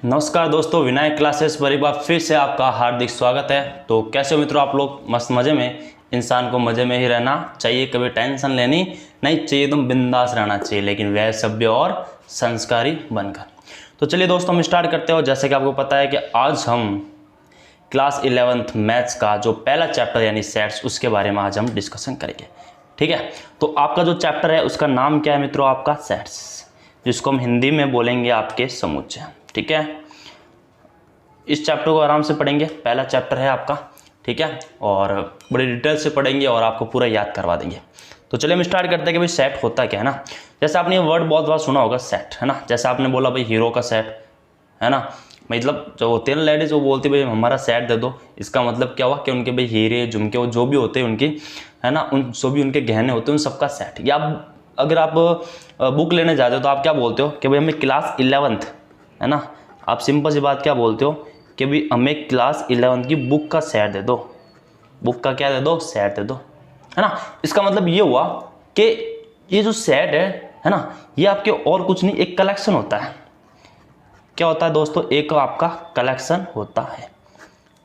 नमस्कार दोस्तों, विनायक क्लासेस पर एक बार फिर से आपका हार्दिक स्वागत है। तो कैसे हो मित्रों आप लोग? मस्त मज़े में। इंसान को मज़े में ही रहना चाहिए, कभी टेंशन लेनी नहीं चाहिए, तुम बिंदास रहना चाहिए, लेकिन वह सभ्य और संस्कारी बनकर। तो चलिए दोस्तों, हम स्टार्ट करते हो। जैसे कि आपको पता है कि आज हम क्लास 11th मैथ्स का जो पहला चैप्टर यानी सेट्स, उसके बारे में आज हम डिस्कशन करेंगे। ठीक है, तो आपका जो चैप्टर है उसका नाम क्या है मित्रों? आपका सेट्स, जिसको हम हिंदी में बोलेंगे आपके समुच्चय। ठीक है, इस चैप्टर को आराम से पढ़ेंगे, पहला चैप्टर है आपका। ठीक है, और बड़ी डिटेल से पढ़ेंगे और आपको पूरा याद करवा देंगे। तो चलिए हम स्टार्ट करते हैं कि भाई सेट होता क्या है ना। जैसे आपने ये वर्ड बहुत बार सुना होगा, सेट, है ना। जैसे आपने बोला भाई हीरो का सेट, है ना। मतलब जो होते हैं ना लेडीज, वो बोलती भाई हमारा सेट दे दो। इसका मतलब क्या हुआ कि उनके भाई हीरे झुमके वो जो भी होते हैं उनकी, है ना, उन जो भी उनके गहने होते हैं उन सबका सेट। या अगर आप बुक लेने जाते हो तो आप क्या बोलते हो कि भाई हमें क्लास 11th, है ना, आप सिंपल सी बात क्या बोलते हो कि भाई हमें क्लास 11th की बुक का सेट दे दो। बुक का क्या दे दो? सेट दे दो, है ना। इसका मतलब ये हुआ कि ये जो सेट है ना, ये आपके और कुछ नहीं, एक कलेक्शन होता है। क्या होता है दोस्तों? एक आपका कलेक्शन होता है।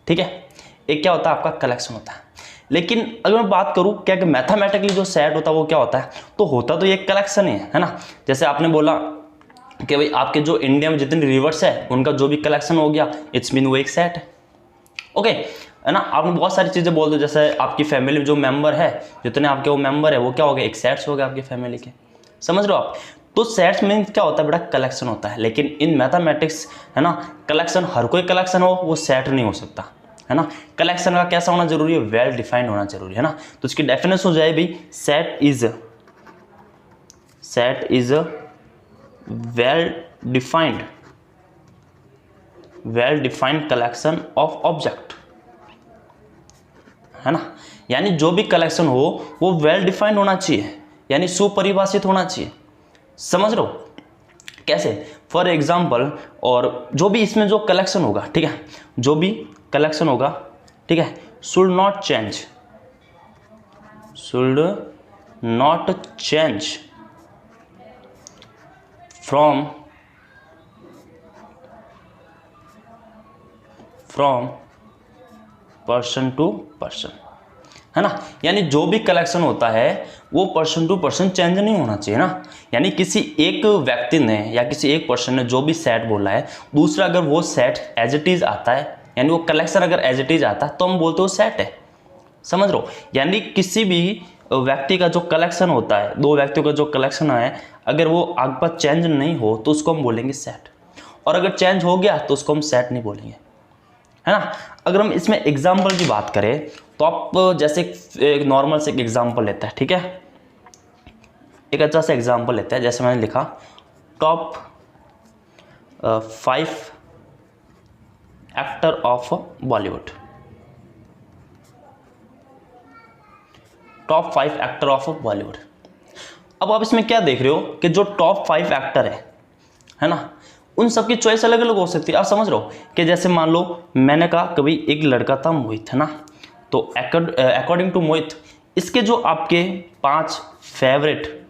ठीक है, एक क्या होता है? आपका कलेक्शन होता है। लेकिन अगर मैं बात करूं क्या कि मैथमेटिकली जो सेट होता है वो क्या होता है, तो होता तो ये कलेक्शन ही है ना। जैसे आपने बोला कि भाई आपके जो इंडिया में जितने रिवर्स है उनका जो भी कलेक्शन हो गया, इट्स मीन वो एक सेट है। ओके, है ना। आपने बहुत सारी चीज़ें बोल दो, जैसे आपकी फैमिली में जो मेंबर है, जितने आपके वो मेंबर है वो क्या हो गए? एक सेट्स हो गए आपकी फैमिली के। समझ रहे हो आप? तो सेट्स मीन क्या होता है बेटा? कलेक्शन होता है। लेकिन इन मैथमेटिक्स, है ना, कलेक्शन, हर कोई कलेक्शन हो वो सेट नहीं हो सकता, है ना। कलेक्शन का कैसा होना जरूरी है? वेल डिफाइंड होना जरूरी है ना। तो इसकी डेफिनेशन हो जाए भाई, set is well defined collection of object, है ना। यानी जो भी कलेक्शन हो वो वेल डिफाइंड होना चाहिए, यानी सुपरिभाषित होना चाहिए। समझ रहे हो कैसे? फॉर एग्जाम्पल, और जो भी इसमें जो कलेक्शन होगा, ठीक है, जो भी कलेक्शन होगा, ठीक है, should not change from person to person, है ना। यानी जो भी कलेक्शन होता है वो पर्सन टू पर्सन चेंज नहीं होना चाहिए ना। यानी किसी एक व्यक्ति ने या किसी एक पर्सन ने जो भी सेट बोला है, दूसरा अगर वो सेट एज इट इज आता है, यानी वो कलेक्शन अगर एज इट इज आता है, तो हम बोलते हो सेट है। समझ लो, यानी किसी भी व्यक्ति का जो कलेक्शन होता है, दो व्यक्तियों का जो कलेक्शन है, अगर वो आगे पर चेंज नहीं हो तो उसको हम बोलेंगे सेट, और अगर चेंज हो गया तो उसको हम सेट नहीं बोलेंगे, है ना। अगर हम इसमें एग्जाम्पल की बात करें तो आप जैसे एक नॉर्मल से एक एग्जाम्पल लेते हैं, ठीक है, एक अच्छा सा एग्जाम्पल लेते हैं। जैसे मैंने लिखा top 5 actor of Bollywood, top 5 actor of Bollywood. अब आप इसमें क्या देख रहे हो कि जो टॉप 5 एक्टर है ना, उन सबकी चॉइस अलग अलग हो सकती है। आप समझ रहे हो कि जैसे मान लो मैंने कहा कभी एक लड़का था मोहित, है ना, तो अकॉर्डिंग टू मोहित, इसके जो आपके 5 फेवरेट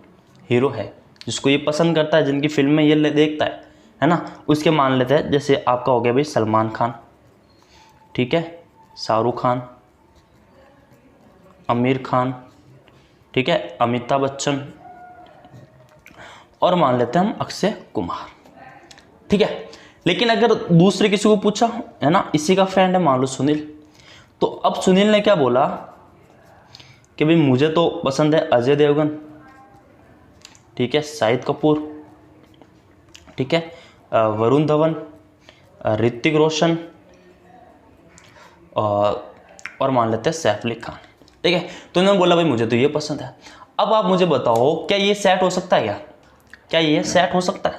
हीरो है, जिसको ये पसंद करता है, जिनकी फिल्म में ये देखता है ना, उसके मान लेते हैं। जैसे आपका हो गया भाई सलमान खान, ठीक है, शाहरुख खान, आमिर खान, ठीक है, अमिताभ बच्चन, और मान लेते हैं हम अक्षय कुमार, ठीक है। लेकिन अगर दूसरे किसी को पूछा, है ना, इसी का फ्रेंड है मान लो सुनील, तो अब सुनील ने क्या बोला कि भाई मुझे तो पसंद है अजय देवगन, ठीक है, शाहिद कपूर, ठीक है, वरुण धवन, ऋतिक रोशन, और मान लेते हैं सैफ अली खान, ठीक है। तो उन्होंने बोला भाई मुझे तो ये पसंद है। अब आप मुझे बताओ क्या ये सेट हो सकता है? क्या ये सेट हो सकता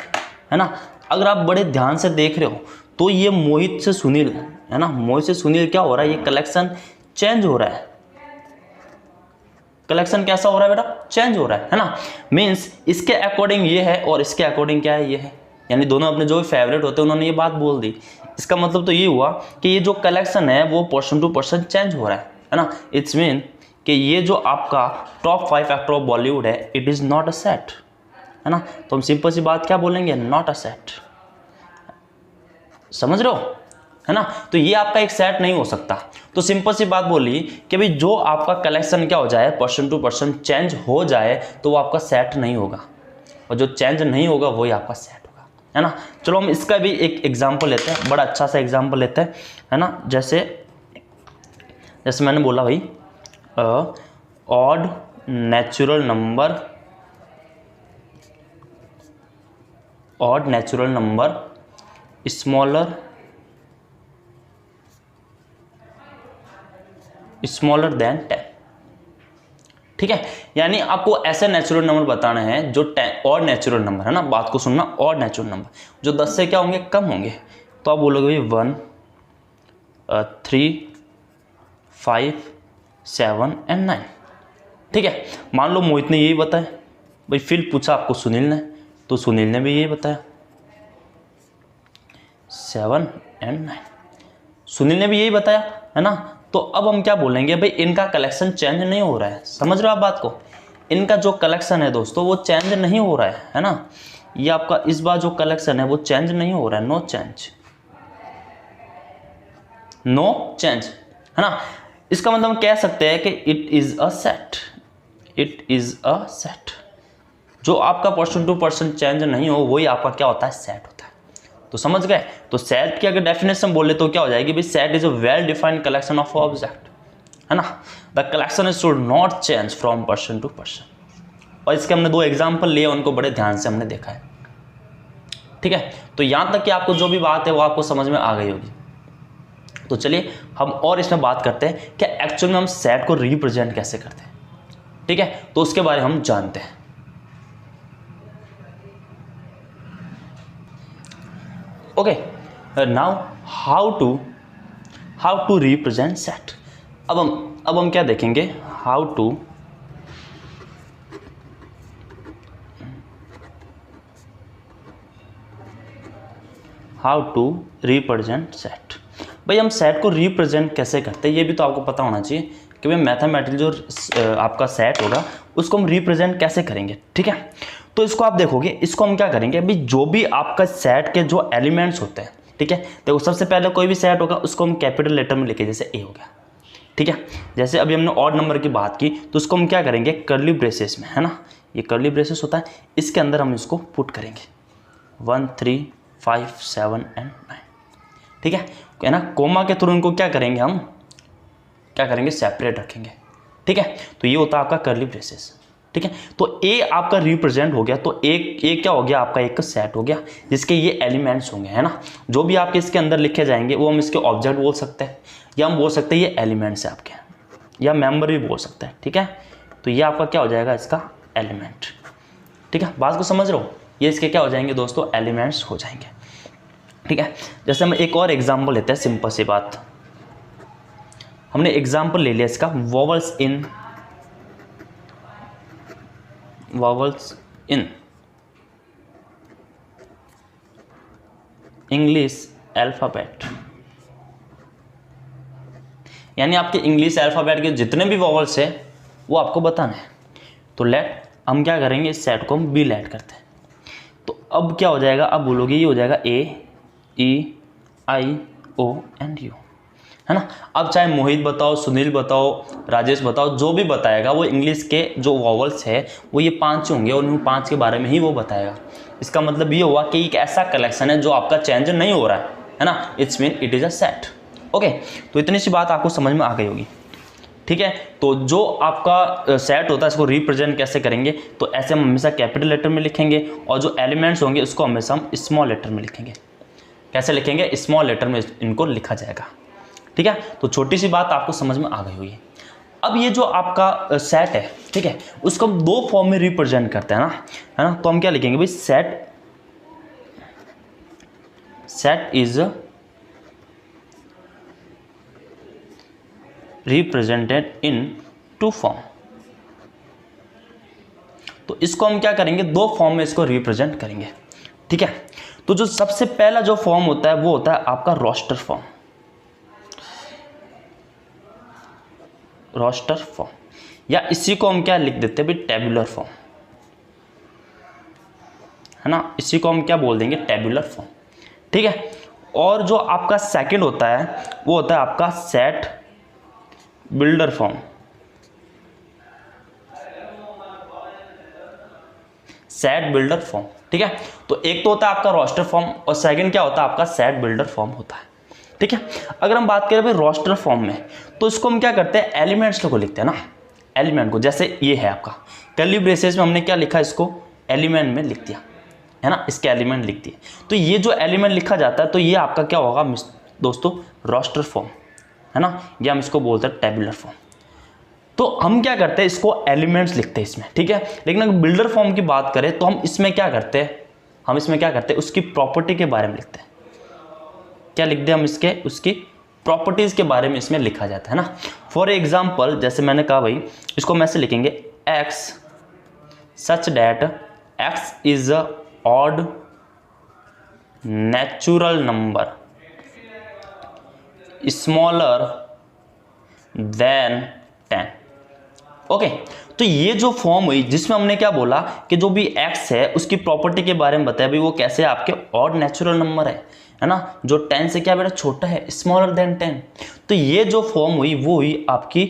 है ना। अगर आप बड़े ध्यान से देख रहे हो तो ये मोहित से सुनील, है ना, मोहित से सुनील क्या हो रहा है? ये कलेक्शन चेंज हो रहा है। कलेक्शन कैसा हो रहा है बेटा? चेंज हो रहा है ना। मीन्स इसके अकॉर्डिंग ये है और इसके अकॉर्डिंग क्या है? ये है। यानी दोनों अपने जो फेवरेट होते हैं उन्होंने ये बात बोल दी। इसका मतलब तो ये हुआ कि ये जो कलेक्शन है वो पर्सन टू पर्सन चेंज हो रहा है ना। इट्स मीन कि ये जो आपका टॉप 5 एक्टर ऑफ बॉलीवुड है, it is not a set, है ना। तो हम सिंपल सी बात क्या बोलेंगे? नॉट अ सेट, समझ रहे हो, है ना। तो ये आपका एक सेट नहीं हो सकता। तो सिंपल सी बात बोली कि भाई जो आपका कलेक्शन क्या हो जाए, पर्सन टू पर्सन चेंज हो जाए, तो वो आपका सेट नहीं होगा, और जो चेंज नहीं होगा वही आपका सेट होगा, है ना। चलो हम इसका भी एक एग्जांपल लेते हैं, बड़ा अच्छा सा एग्जांपल लेते हैं, है ना। जैसे मैंने बोला भाई odd natural number smaller than 10, ठीक है। यानी आपको ऐसे नेचुरल नंबर बताने हैं जो और नेचुरल नंबर, है ना, बात को सुनना, और नेचुरल नंबर जो 10 से क्या होंगे, कम होंगे। तो आप बोलोगे भाई 1 3 5 7 एंड 9, ठीक है। मान लो मोहित ने यही बताया भाई, फिर पूछा आपको सुनील ने, तो सुनील ने भी यही बताया 7 एंड 9, सुनील ने भी यही बताया, है ना। तो अब हम क्या बोलेंगे भाई, इनका कलेक्शन चेंज नहीं हो रहा है, समझ रहे हो आप बात को। इनका जो कलेक्शन है दोस्तों वो चेंज नहीं हो रहा है ना। ये आपका इस बार जो कलेक्शन है वो चेंज नहीं हो रहा है, नो चेंज, है ना। इसका मतलब हम कह सकते हैं कि इट इज अ सेट। जो आपका पर्सन टू पर्सन चेंज नहीं हो वही आपका क्या होता है, सेट होता है। तो समझ गए। तो सेट की अगर डेफिनेशन बोले तो क्या हो जाएगी भाई, set is a well defined collection of object, है ना। The collection should not change from person to person. और इसके हमने 2 एग्जांपल लिए, उनको बड़े ध्यान से हमने देखा है, ठीक है। तो यहां तक कि आपको जो भी बात है वो आपको समझ में आ गई होगी। तो चलिए हम और इसमें बात करते हैं कि एक्चुअल में हम सेट को रिप्रेजेंट कैसे करते हैं, ठीक है। तो उसके बारे में हम जानते हैं। Okay, now how to represent set. अब हम क्या देखेंगे, हाउ टू रिप्रेजेंट सेट। भाई हम सेट को रिप्रेजेंट कैसे करते हैं ये भी तो आपको पता होना चाहिए कि भाई मैथमेटिकल जो आपका सेट होगा उसको हम रिप्रेजेंट कैसे करेंगे, ठीक है। तो इसको आप देखोगे, इसको हम क्या करेंगे, अभी जो भी आपका सेट के जो एलिमेंट्स होते हैं, ठीक है। देखो सबसे पहले कोई भी सेट होगा उसको हम कैपिटल लेटर में लिखे, जैसे ए हो गया, ठीक है। जैसे अभी हमने ऑड नंबर की बात की तो उसको हम क्या करेंगे, कर्ली ब्रेसेस में, है ना, ये कर्ली ब्रेसेस होता है, इसके अंदर हम इसको पुट करेंगे 1 3 5 7 एंड 9, ठीक है ना। कोमा के थ्रू इनको क्या करेंगे, हम क्या करेंगे, सेपरेट रखेंगे, ठीक है। तो ये होता है आपका कर्ली ब्रेसेस, ठीक है। तो ए आपका रिप्रेजेंट हो गया, तो ए क्या हो गया, आपका एक सेट हो गया जिसके ये एलिमेंट्स होंगे, है ना। जो भी आपके इसके अंदर लिखे जाएंगे वो हम इसके ऑब्जेक्ट बोल सकते हैं, या हम बोल सकते हैं ये एलिमेंट्स है आपके, या मेंबर भी बोल सकते हैं, ठीक है। तो ये आपका क्या हो जाएगा, इसका एलिमेंट, ठीक है। बात को समझ रहे हो, ये इसके क्या हो जाएंगे दोस्तों, एलिमेंट्स हो जाएंगे, ठीक है। जैसे हम एक और एग्जाम्पल लेते हैं, सिंपल सी बात, हमने एग्जाम्पल ले लिया इसका, वॉवल्स इन इंग्लिश अल्फाबेट। यानी आपके इंग्लिश अल्फाबेट के जितने भी वॉवल्स है वो आपको बताना है। तो लेट हम क्या करेंगे, इस सेट को हम बी लेट करते हैं। तो अब क्या हो जाएगा, अब बोलोगे ये हो जाएगा ए ई आई ओ एंड यू, है ना। अब चाहे मोहित बताओ, सुनील बताओ, राजेश बताओ, जो भी बताएगा वो इंग्लिश के जो वॉवल्स है वो ये 5 होंगे और उन 5 के बारे में ही वो बताएगा। इसका मतलब ये हुआ कि एक ऐसा कलेक्शन है जो आपका चेंज नहीं हो रहा है ना, it's mean it is a set. Okay, तो इतनी सी बात आपको समझ में आ गई होगी, ठीक है। तो जो आपका सेट होता है इसको रिप्रेजेंट कैसे करेंगे, तो ऐसे हम हमेशा कैपिटल लेटर में लिखेंगे और जो एलिमेंट्स होंगे उसको हमेशा हम स्मॉल लेटर में लिखेंगे। कैसे लिखेंगे, स्मॉल लेटर में इनको लिखा जाएगा, ठीक है। तो छोटी सी बात आपको समझ में आ गई होगी। अब ये जो आपका सेट है, ठीक है, उसको हम 2 फॉर्म में रिप्रेजेंट करते हैं ना, है ना। तो हम क्या लिखेंगे भाई, set is represented in 2 form. तो इसको हम क्या करेंगे, 2 फॉर्म में इसको रिप्रेजेंट करेंगे, ठीक है। तो जो सबसे पहला जो फॉर्म होता है वो होता है आपका रोस्टर फॉर्म, या इसी को हम क्या लिख देते हैं भाई, टेबुलर फॉर्म, है ना। इसी को हम क्या बोल देंगे, टेबुलर फॉर्म, ठीक है। और जो आपका सेकंड होता है वो होता है आपका set builder form. Set builder form, ठीक है। तो एक तो होता है आपका रोस्टर फॉर्म और सेकंड क्या होता है आपका सेट बिल्डर फॉर्म होता है, ठीक है। अगर हम बात करें भाई रोस्टर फॉर्म में, तो इसको हम क्या करते हैं, एलिमेंट्स को लिखते हैं ना, एलिमेंट को। जैसे ये है आपका कर्ली ब्रेसेस में हमने क्या लिखा, इसको एलिमेंट में लिख दिया है ना, इसके एलिमेंट लिख दिए। तो ये जो एलिमेंट लिखा जाता है तो ये आपका क्या होगा दोस्तों, रोस्टर फॉर्म है ना, या हम इसको बोलते हैं टेबुलर फॉर्म। तो हम क्या करते हैं, इसको एलिमेंट्स लिखते हैं इसमें, ठीक है। लेकिन अगर बिल्डर फॉर्म की बात करें तो हम इसमें क्या करते हैं, हम इसमें क्या करते हैं, उसकी प्रॉपर्टी के बारे में लिखते हैं। क्या लिखते हैं हम इसके, उसकी प्रॉपर्टीज के बारे में इसमें लिखा जाता है ना। फॉर एग्जाम्पल जैसे मैंने कहा भाई, इसको हम ऐसे लिखेंगे, x such that X is a odd natural number smaller than 10। Okay, तो ये जो फॉर्म हुई जिसमें हमने क्या बोला कि जो भी x है उसकी प्रॉपर्टी के बारे में बताया भाई, वो कैसे आपके ऑड नेचुरल नंबर है ना, जो 10 से क्या बेटा छोटा है, स्मॉलर देन 10। तो ये जो फॉर्म हुई वो हुई आपकी,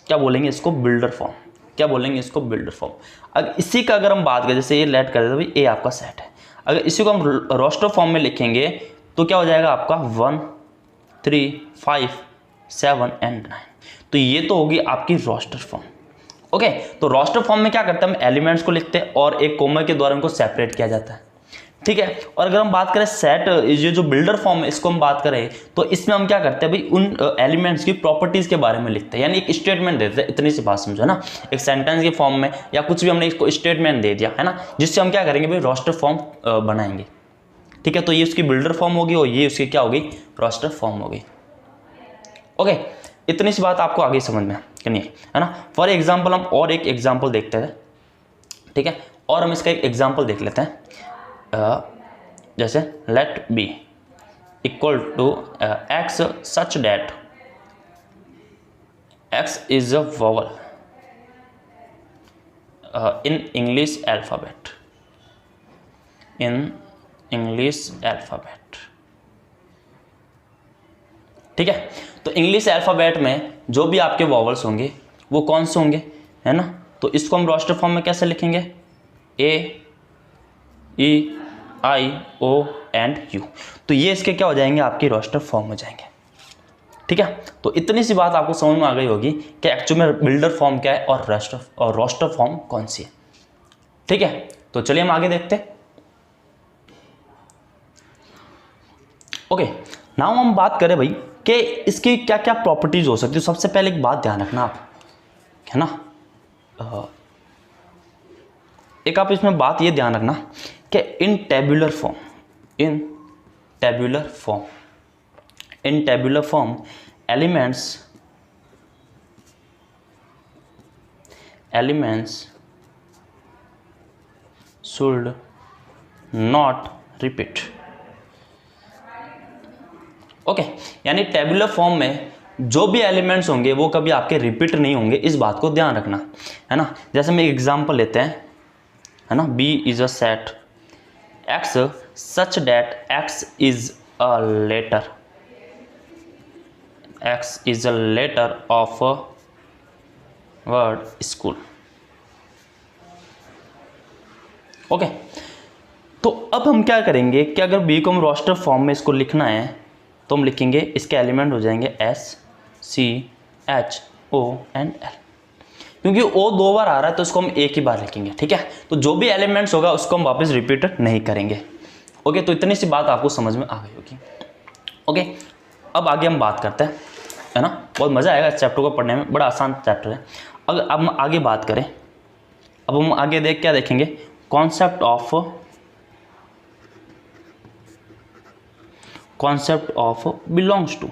क्या बोलेंगे इसको, बिल्डर फॉर्म। क्या बोलेंगे इसको, बिल्डर फॉर्म। अगर इसी का अगर हम बात करें, जैसे ये लेट कर देते भाई, ये आपका सेट है, अगर इसी को हम रोस्टर फॉर्म में लिखेंगे तो क्या हो जाएगा आपका 1 3 5 7 एंड 9। तो ये तो होगी आपकी रोस्टर फॉर्म। ओके, तो रोस्टर फॉर्म में क्या करते हैं, हम एलिमेंट्स को लिखते हैं और एक कोमा के द्वारा इनको सेपरेट किया जाता है, ठीक है। और अगर हम बात करें सेट, ये जो बिल्डर फॉर्म है इसको हम बात करें तो इसमें हम क्या करते हैं भाई, उन एलिमेंट्स की प्रॉपर्टीज के बारे में लिखते हैं, यानी एक स्टेटमेंट देते हैं। इतनी सी बात समझो ना, एक सेंटेंस के फॉर्म में या कुछ भी हमने इसको स्टेटमेंट दे दिया है ना, जिससे हम क्या करेंगे भाई, रोस्टर फॉर्म बनाएंगे, ठीक है। तो ये उसकी बिल्डर फॉर्म होगी और ये उसकी क्या होगी, रोस्टर फॉर्म होगी। ओके, इतनी सी बात आपको आगे समझ में करनी है ना। फॉर एग्जाम्पल हम और एक एग्जाम्पल देखते हैं, ठीक है, और हम इसका एक एग्जाम्पल देख लेते हैं। जैसे let B equal to X such that X is a vowel in English alphabet, in English alphabet, ठीक है। तो इंग्लिश अल्फाबेट में जो भी आपके वॉवल्स होंगे वो कौन से होंगे, है ना। तो इसको हम रोस्टर फॉर्म में कैसे लिखेंगे, ए ई आई ओ एंड यू। तो ये इसके क्या हो जाएंगे, आपकी रोस्टर फॉर्म हो जाएंगे, ठीक है। तो इतनी सी बात आपको समझ में आ गई होगी कि एक्चुअल में बिल्डर फॉर्म क्या है और रोस्टर फॉर्म कौन सी है, ठीक है। तो चलिए हम आगे देखते हैं। ओके, नाउ हम बात करें भाई कि इसकी क्या क्या प्रॉपर्टीज हो सकती है। सबसे पहले एक बात ध्यान रखना आप, है ना, एक आप इसमें बात ये ध्यान रखना कि इन tabular form elements should not repeat. Okay, यानी टेबुलर फॉर्म में जो भी एलिमेंट्स होंगे वो कभी आपके रिपीट नहीं होंगे, इस बात को ध्यान रखना, है ना। जैसे हम एक एग्जांपल लेते हैं, है ना, B is a set X such that X is a letter of word school. Okay, तो अब हम क्या करेंगे कि अगर बी को हम रोस्टर फॉर्म में इसको लिखना है तो हम लिखेंगे, इसके एलिमेंट हो जाएंगे S C H O and L. क्योंकि ओ 2 बार आ रहा है तो इसको हम एक ही बार लिखेंगे, ठीक है। तो जो भी एलिमेंट्स होगा उसको हम वापस रिपीट नहीं करेंगे। ओके, तो इतनी सी बात आपको समझ में आ गई होगी। ओके, अब आगे हम बात करते हैं, है ना। बहुत मज़ा आएगा इस चैप्टर को पढ़ने में, बड़ा आसान चैप्टर है। अगर अब हम आगे बात करें, अब हम आगे क्या देखेंगे, कॉन्सेप्ट ऑफ बिलोंग्स टू।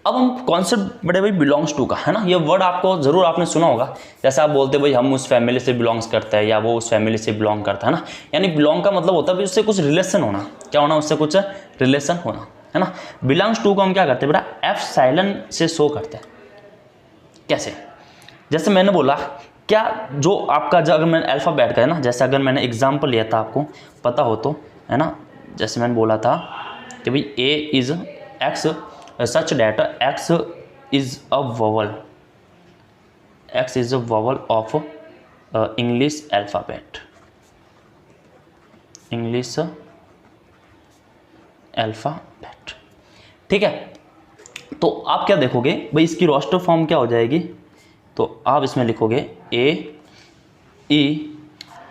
अब हम कॉन्सेप्ट बड़े भाई बिलोंग्स टू का, है ना, ये वर्ड आपको जरूर आपने सुना होगा। जैसे आप बोलते भाई हम उस फैमिली से बिलोंग्स करते हैं या वो उस फैमिली से बिलोंग करता है ना, यानी बिलोंग का मतलब होता है उससे कुछ रिलेशन होना। क्या होना, उससे कुछ रिलेशन होना, है ना। बिलोंग्स टू को हम क्या करते हैं बेटा, एफ साइलेंट से शो करते हैं। कैसे, जैसे मैंने बोला क्या जो आपका जो अगर मैंने अल्फ़ाबेट का है ना, जैसे अगर मैंने एग्जांपल लिया था आपको पता हो तो, है ना, जैसे मैंने बोला था कि भाई A is x such that x is a vowel, x is a vowel of English alphabet, English alphabet. ठीक है, तो आप क्या देखोगे भाई, इसकी रोस्टर फॉर्म क्या हो जाएगी, तो आप इसमें लिखोगे ए ई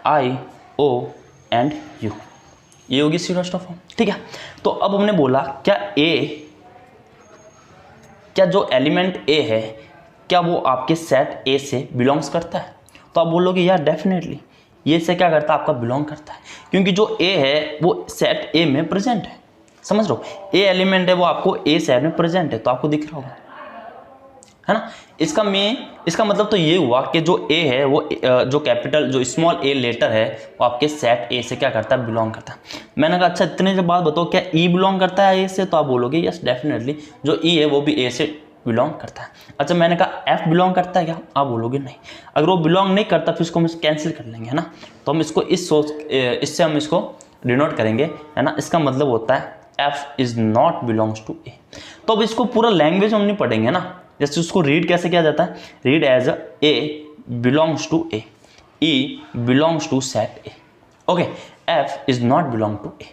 आई ओ एंड यू, ये होगी इसकी रोस्टर फॉर्म। ठीक है, तो अब हमने बोला क्या जो एलिमेंट ए है क्या वो आपके सेट ए से बिलोंग्स करता है, तो आप बोलोगे यार डेफिनेटली ये से क्या करता है, आपका बिलोंग करता है, क्योंकि जो ए है वो सेट ए में प्रेजेंट है। समझ लो, ए एलिमेंट है वो आपको ए सेट में प्रेजेंट है, तो आपको दिख रहा होगा, है ना। इसका मतलब तो ये हुआ कि जो ए है वो जो कैपिटल जो स्मॉल ए लेटर है वो आपके सेट ए से क्या करता है, बिलोंग करता है। मैंने कहा अच्छा इतने जब बात बताओ क्या ई बिलोंग करता है ए से, तो आप बोलोगे यस डेफिनेटली जो ई है वो भी ए से बिलोंग करता है। अच्छा मैंने कहा एफ बिलोंग करता है क्या, आप बोलोगे नहीं। अगर वो बिलोंग नहीं करता फिर इसको हम कैंसिल कर लेंगे, है ना, तो हम इसको इससे हम इसको डिनोट करेंगे, है ना। इसका मतलब होता है F is not belongs to A. तो अब इसको पूरा लैंग्वेज हम नहीं पढ़ेंगे ना, जैसे उसको रीड कैसे किया जाता है, read as A belongs to A, E belongs to set A, okay, F is not belong to A.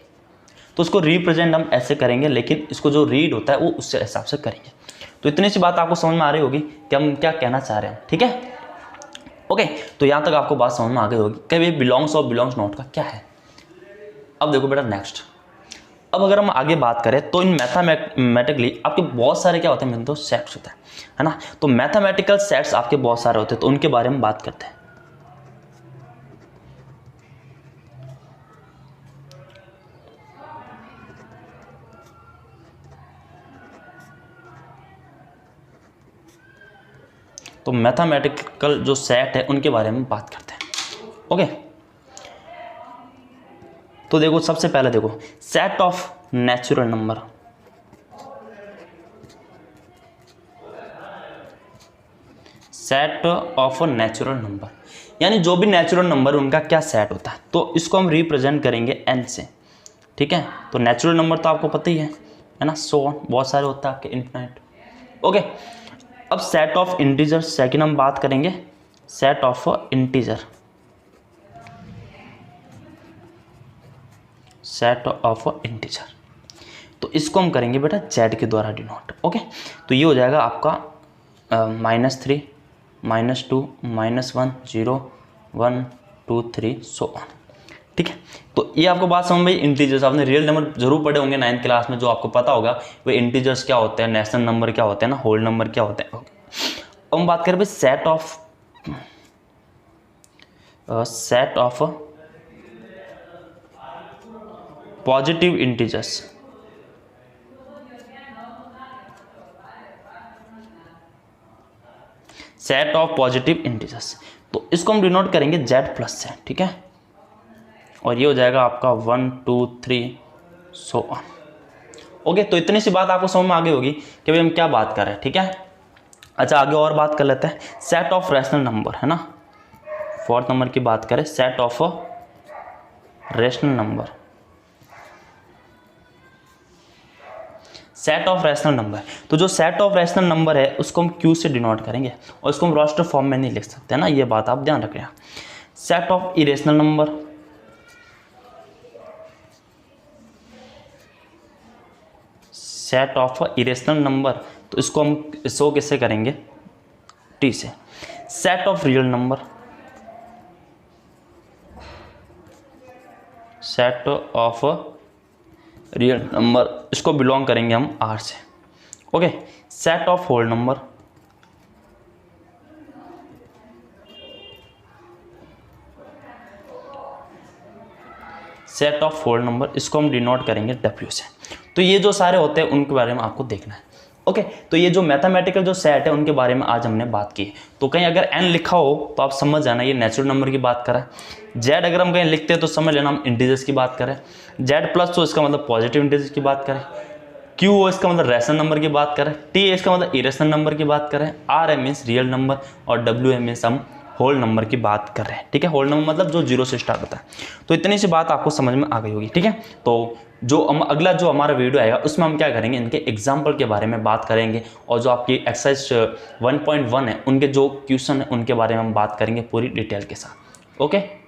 तो उसको रिप्रेजेंट हम ऐसे करेंगे, लेकिन इसको जो रीड होता है वो उससे हिसाब से करेंगे। तो इतनी सी बात आपको समझ में आ रही होगी कि हम क्या कहना चाह रहे हैं, ठीक है, ओके। तो यहाँ तक आपको बात समझ में आ गई होगी कि भाई बिलोंग्स और बिलोंग्स नॉट का क्या है। अब देखो बेटा नेक्स्ट, अब अगर हम आगे बात करें तो इन मैथमेटिकली आपके बहुत सारे क्या होते हैं, तो सेट्स होता है ना। तो मैथमेटिकल सेट्स आपके बहुत सारे होते हैं, तो उनके बारे में बात करते हैं। तो मैथमेटिकल जो सेट है उनके बारे में बात करते हैं, ओके। तो देखो सबसे पहले देखो set of natural number, set of natural number, यानी जो भी नेचुरल नंबर उनका क्या सेट होता है, तो इसको हम रिप्रेजेंट करेंगे n से, ठीक है। तो नेचुरल नंबर तो आपको पता ही है ना, सो बहुत सारे होता है आपके इन्फिनिट, ओके। अब सेट ऑफ इंटीजर सेकंड हम बात करेंगे, set of integer, set of integer, तो इसको हम करेंगे बेटा z के द्वारा डिनोट, ओके। तो ये हो जाएगा आपका -3 -2 -1 0 1 2 3 सो ऑन, ठीक है। तो ये आपको बात समझ में, इंटीजर्स आपने रियल नंबर जरूर पढ़े होंगे 9th क्लास में, जो आपको पता होगा वो इंटीजर्स क्या होते हैं, नेशनल नंबर क्या होते हैं ना, होल नंबर क्या होते हैं, ओके। अब हम बात करें भाई set of positive integers, set of positive integers, तो इसको हम डिनोट करेंगे z+ से, ठीक है। और ये हो जाएगा आपका 1 2 3 सो ऑन, ओके। तो इतनी सी बात आपको समझ में आ गई होगी कि भाई हम क्या बात कर रहे हैं, ठीक है। अच्छा आगे और बात कर लेते हैं, सेट ऑफ रैशनल नंबर, है ना, 4th नंबर की बात करें, set of rational number, set of rational number. तो जो सेट ऑफ रैशनल नंबर है उसको हम Q से डिनोट करेंगे, और इसको हम रोस्टर फॉर्म में नहीं लिख सकते, है ना, ये बात आप ध्यान रखें। Set of irrational number, set of irrational number, तो इसको हम शो किससे करेंगे, T से। Set of real number, set of real number, इसको बिलोंग करेंगे हम R से, okay. Set of whole number, set of whole number, इसको हम डिनोट करेंगे W से। तो ये जो सारे होते हैं उनके बारे में आपको देखना है, ओके। तो ये जो मैथमेटिकल जो सेट है उनके बारे में आज हमने बात की। तो कहीं अगर n लिखा हो तो आप समझ जाना ये नेचुरल नंबर की बात कर रहा है, z अगर हम कहीं लिखते हैं तो समझ लेना हम इंटीजर्स की बात करें, z+ तो इसका मतलब पॉजिटिव इंटीजर्स की बात करें, q हो इसका मतलब रैशनल नंबर की बात करें, t इसका मतलब इरेशनल नंबर की बात करें, r मीन्स रियल नंबर, और w मीन्स हम होल नंबर की बात कर रहे हैं, ठीक है। होल नंबर मतलब जो 0 से स्टार्ट होता है। तो इतनी सी बात आपको समझ में आ गई होगी, ठीक है। तो जो अगला जो हमारा वीडियो आएगा उसमें हम क्या करेंगे, इनके एग्जाम्पल के बारे में बात करेंगे, और जो आपकी एक्सरसाइज 1.1 है उनके जो क्वेश्चन है उनके बारे में हम बात करेंगे पूरी डिटेल के साथ। ओके।